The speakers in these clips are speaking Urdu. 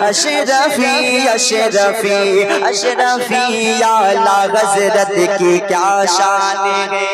اشرفی اشرفی اشرفی یا اللہ حضرت کی کیا شان ہے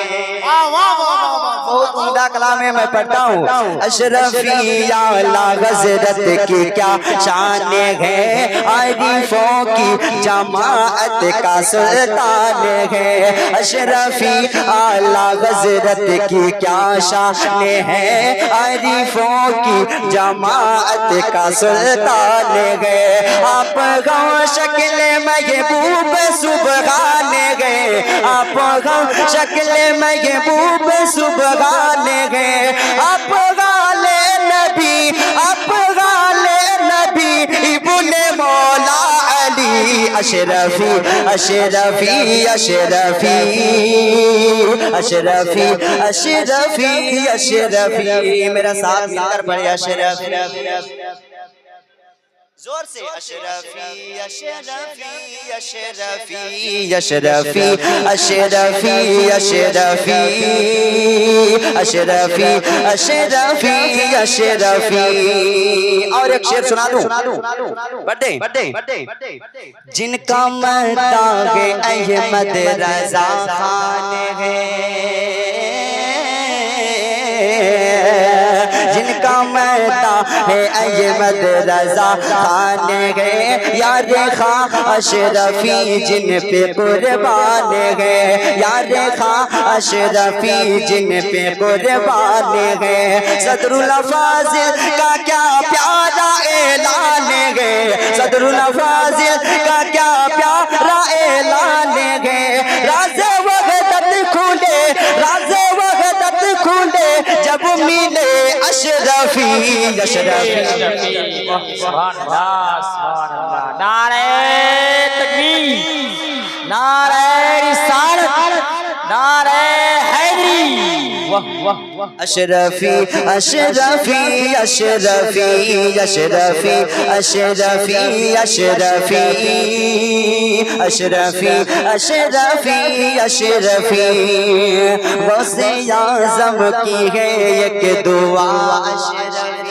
بہت عمدہ کلام ہے میں پڑھتا ہوں اشرفی یا اللہ حضرت کی کیا شان ہے عارفوں کی جماعت کا سلطان ہے اشرفی اعلیٰ حضرت کی کیا شان ہے عارفوں کی جماعت کا سلطان ہے آپ غم شکل محبوب سبحان ہے آپ غم شکل محبوب سبحان ہے آپ غال نبی آپ غال نبی ابن مولا علی اشرفی اشرفی اشرفی اشرفی اشرفی اشرفی میرا ساتھ مل کر پڑھے اشرفی زور سے اشرفی اشرفی اشرفی اشرفی اشرفی اشرفی اشرفی اشرفی اشرفی اور ایک شعر سنا دوں پڑھ دیں جن کا مداح احمد رضا خان ہے جن کا مداح احمد رضا خان ہے یار خواہ اشرفی جن پہ قربان ہے یار خواہ اشرفی جن پہ قربان ہے صدر الفاضل کا کیا پیارا اعلان ہے صدر الفاضل کا کیا پیارا اعلان ہے راز وحدت کھولے راز وحدت کھولے جب ملے اشرفی اشرفی سبحان اللہ سبحان اللہ نعرہ تکبیر نعرہ رسالت نعرہ حیدری اشرفی اشرفی اشرفی اشرفی اشرفی اشرفی اشرفی اشرفی اشرفی غوث اعظم کی ہے ایک دعا اشرفی